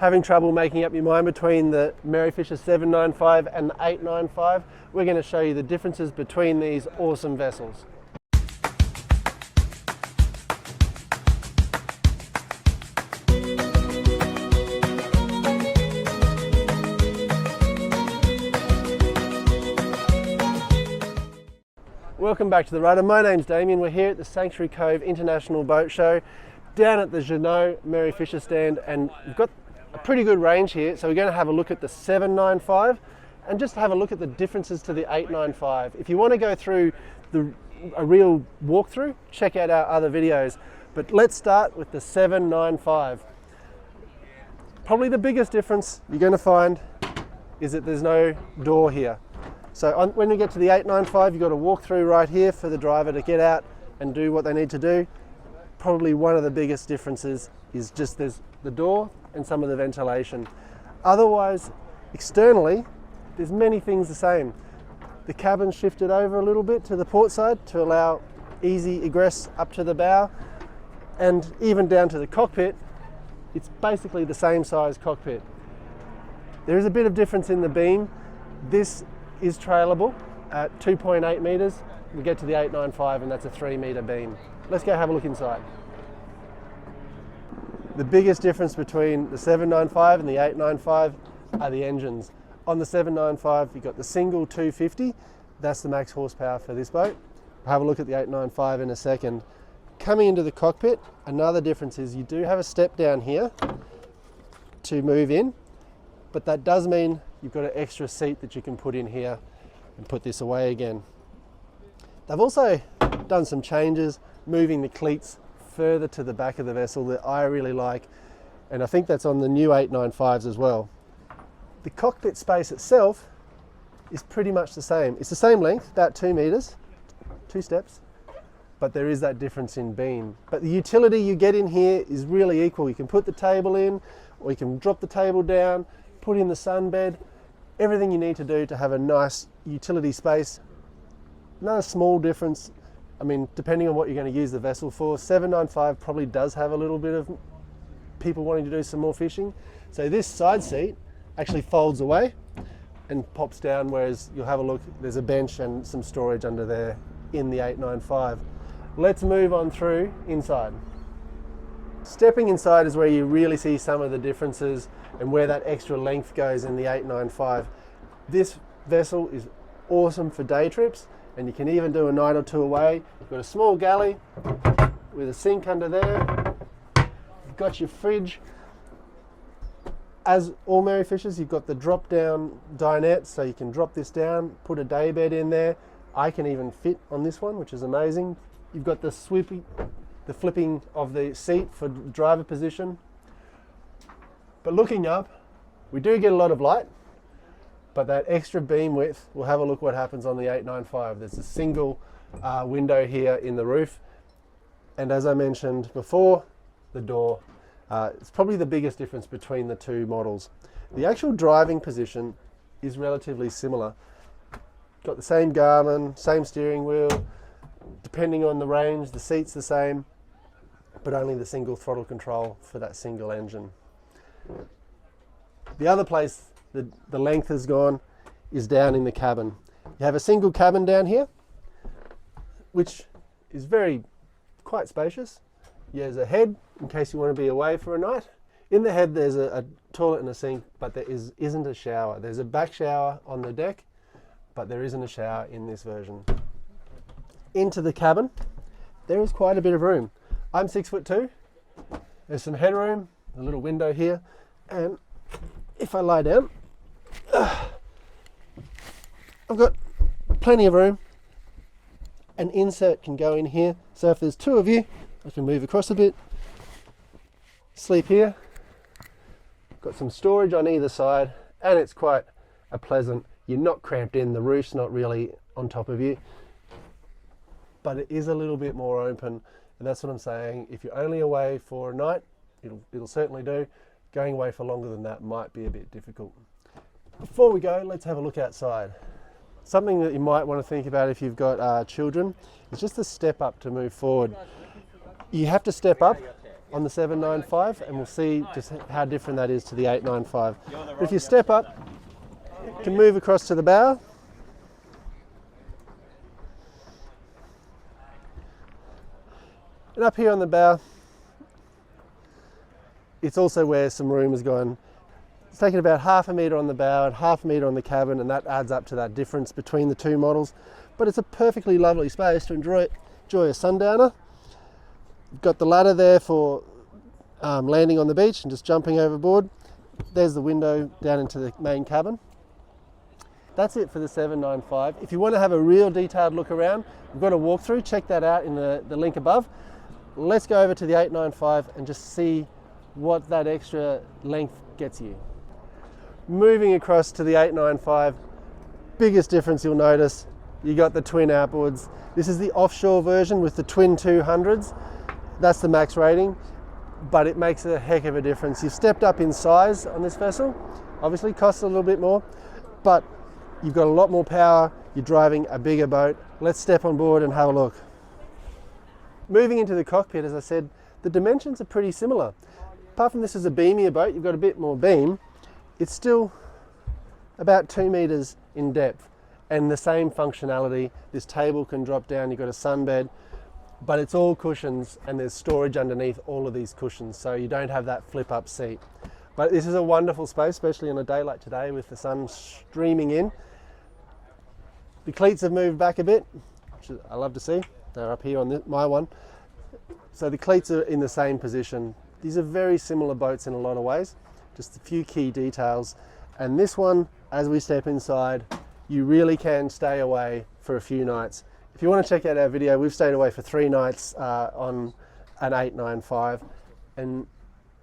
Having trouble making up your mind between the Merry Fisher 795 and the 895, we're going to show you the differences between these awesome vessels. Welcome back to the Rudder. My name's Damien. We're here at the Sanctuary Cove International Boat Show down at the Jeanneau Merry Fisher stand, and we've got a pretty good range here. So we're going to have a look at the 795 and just have a look at the differences to the 895. If you want to go through a real walkthrough, check out our other videos. But let's start with the 795. Probably the biggest difference you're going to find is that there's no door here. So when we get to the 895, you've got to walk through right here for the driver to get out and do what they need to do. Probably one of the biggest differences is just there's the door and some of the ventilation. Otherwise, externally, there's many things the same. The cabin's shifted over a little bit to the port side to allow easy egress up to the bow, and even down to the cockpit, it's basically the same size cockpit. There is a bit of difference in the beam. This is trailerable at 2.8 metres. We get to the 895 and that's a 3 metre beam. Let's go have a look inside. The biggest difference between the 795 and the 895 are the engines. On the 795 you've got the single 250, that's the max horsepower for this boat. We'll have a look at the 895 in a second. Coming into the cockpit, another difference is you do have a step down here to move in, but that does mean you've got an extra seat that you can put in here and put this away again. They've also done some changes, moving the cleats further to the back of the vessel that I really like, and I think that's on the new 895s as well. The cockpit space itself is pretty much the same. It's the same length, about 2 metres, 2 steps, but there is that difference in beam. But the utility you get in here is really equal. You can put the table in, or you can drop the table down, put in the sunbed, everything you need to do to have a nice utility space. Another small difference, I mean, depending on what you're going to use the vessel for, 795 probably does have a little bit of people wanting to do some more fishing. So this side seat actually folds away and pops down, whereas you'll have a look, there's a bench and some storage under there in the 895. Let's move on through inside. Stepping inside is where you really see some of the differences and where that extra length goes in the 895. This vessel is awesome for day trips, and you can even do a night or two away. You've got a small galley with a sink under there. You've got your fridge. As all Merry Fishers, you've got the drop down dinette, so you can drop this down, put a day bed in there. I can even fit on this one, which is amazing. You've got the flipping of the seat for driver position. But looking up, we do get a lot of light, but that extra beam width, we'll have a look what happens on the 895. There's a single window here in the roof, and as I mentioned before, the door. It's probably the biggest difference between the two models. The actual driving position is relatively similar. Got the same Garmin, same steering wheel. Depending on the range, the seat's the same, but only the single throttle control for that single engine. The other place the length has gone is down in the cabin. You have a single cabin down here, which is quite spacious. There's a head in case you want to be away for a night. In the head there's a toilet and a sink, but there isn't a shower. There's a back shower on the deck, but there isn't a shower in this version. Into the cabin, there is quite a bit of room. I'm 6'2". There's some headroom, a little window here, and if I lie down, I've got plenty of room. An insert can go in here, so if there's two of you, I can move across a bit, sleep here. Got some storage on either side, and it's quite a pleasant, you're not cramped in, the roof's not really on top of you, but it is a little bit more open, and that's what I'm saying. If you're only away for a night, it'll certainly do. Going away for longer than that might be a bit difficult. Before we go, let's have a look outside. Something that you might want to think about if you've got children is just the step up to move forward. You have to step up on the 795, and we'll see just how different that is to the 895. But if you step up, you can move across to the bow. And up here on the bow, it's also where some room has gone. It's taken about half a metre on the bow and half a metre on the cabin, and that adds up to that difference between the two models. But it's a perfectly lovely space to enjoy a sundowner. You've got the ladder there for landing on the beach and just jumping overboard. There's the window down into the main cabin. That's it for the 795. If you want to have a real detailed look around, we've got a walkthrough. Check that out in the link above. Let's go over to the 895 and just see what that extra length gets you. Moving across to the 895, biggest difference you'll notice, you got the twin outboards. This is the offshore version with the twin 200s. That's the max rating, but it makes a heck of a difference. You've stepped up in size on this vessel. Obviously costs a little bit more, but you've got a lot more power. You're driving a bigger boat. Let's step on board and have a look. Moving into the cockpit, as I said, the dimensions are pretty similar. Apart from this is a beamier boat, you've got a bit more beam. It's still about 2 meters in depth and the same functionality. This table can drop down, you've got a sunbed, but it's all cushions and there's storage underneath all of these cushions, so you don't have that flip up seat. But this is a wonderful space, especially on a day like today with the sun streaming in. The cleats have moved back a bit, which I love to see. They're up here on my one. So the cleats are in the same position. These are very similar boats in a lot of ways, just a few key details. And this one, as we step inside, you really can stay away for a few nights. If you want to check out our video, we've stayed away for 3 nights on an 895, and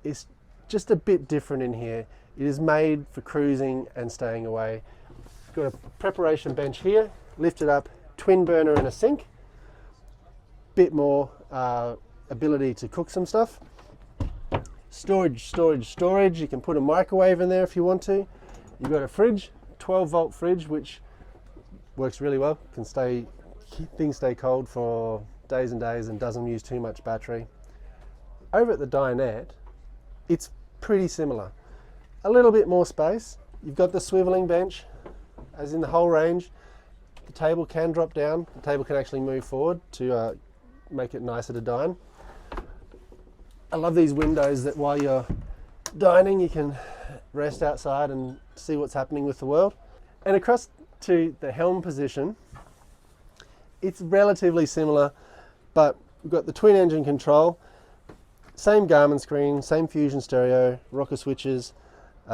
it's just a bit different in here. It is made for cruising and staying away. Got a preparation bench here, lifted up, twin burner and a sink. Bit more ability to cook some stuff. Storage. You can put a microwave in there if you want to. You've got a fridge, 12-volt fridge, which works really well. Things stay cold for days and days and doesn't use too much battery. Over at the dinette, it's pretty similar. A little bit more space. You've got the swiveling bench, as in the whole range. The table can drop down. The table can actually move forward to make it nicer to dine. I love these windows that while you're dining, you can rest outside and see what's happening with the world. And across to the helm position, it's relatively similar, but we've got the twin engine control, same Garmin screen, same Fusion stereo, rocker switches.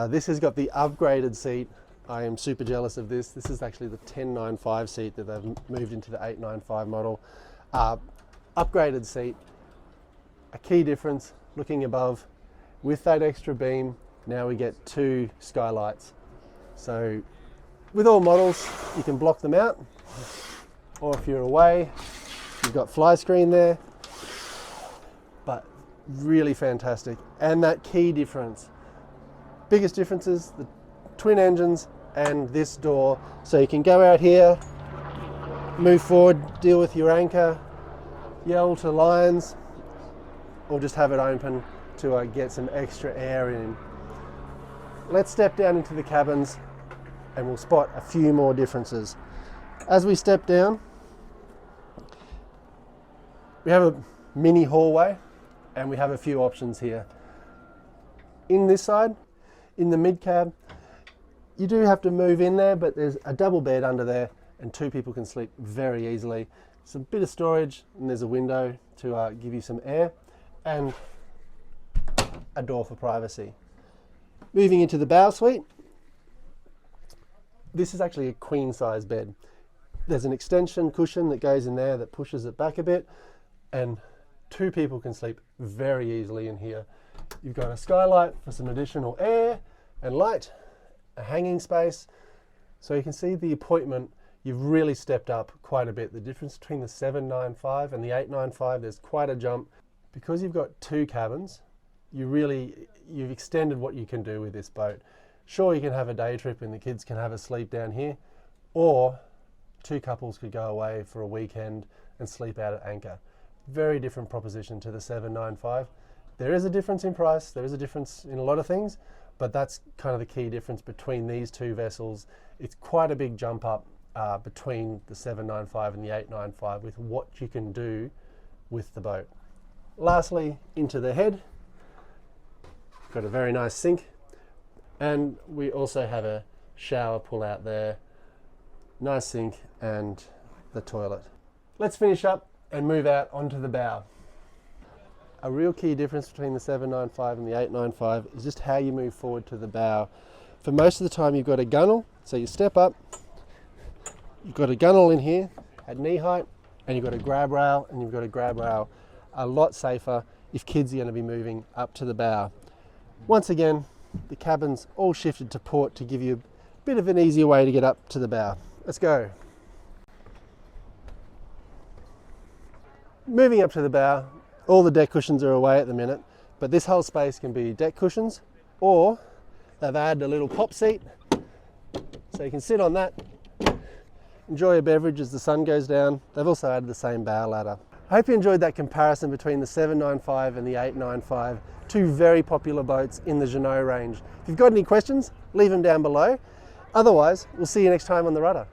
This has got the upgraded seat. I am super jealous of this. This is actually the 1095 seat that they've moved into the 895 model. Upgraded seat. A key difference, looking above, with that extra beam, now we get 2 skylights. So with all models, you can block them out, or if you're away, you've got fly screen there, but really fantastic. And that key difference, biggest difference is the twin engines and this door. So you can go out here, move forward, deal with your anchor, yell to lions, or just have it open to get some extra air in. Let's step down into the cabins and we'll spot a few more differences. As we step down, we have a mini hallway and we have a few options here. In this side, in the mid cab, you do have to move in there, but there's a double bed under there and 2 people can sleep very easily. It's a bit of storage and there's a window to give you some air and a door for privacy. Moving into the bow suite, this is actually a queen size bed. There's an extension cushion that goes in there that pushes it back a bit, and 2 people can sleep very easily in here. You've got a skylight for some additional air and light, a hanging space, so you can see the appointment. You've really stepped up quite a bit. The difference between the 795 and the 895, there's quite a jump. Because you've got 2 cabins, you've extended what you can do with this boat. Sure, you can have a day trip and the kids can have a sleep down here, or 2 couples could go away for a weekend and sleep out at anchor. Very different proposition to the 795. There is a difference in price, there is a difference in a lot of things, but that's kind of the key difference between these two vessels. It's quite a big jump up between the 795 and the 895 with what you can do with the boat. Lastly, into the head, got a very nice sink, and we also have a shower pull out there, nice sink and the toilet. Let's finish up and move out onto the bow. A real key difference between the 795 and the 895 is just how you move forward to the bow. For most of the time you've got a gunnel, so you step up, you've got a gunnel in here at knee height, and you've got a grab rail, and you've got a grab rail. A lot safer if kids are going to be moving up to the bow. Once again, the cabin's all shifted to port to give you a bit of an easier way to get up to the bow. Let's go. Moving up to the bow, all the deck cushions are away at the minute, but this whole space can be deck cushions, or they've added a little pop seat, so you can sit on that, enjoy a beverage as the sun goes down. They've also added the same bow ladder. I hope you enjoyed that comparison between the 795 and the 895, two very popular boats in the Jeanneau range. If you've got any questions, leave them down below. Otherwise, we'll see you next time on the rudder.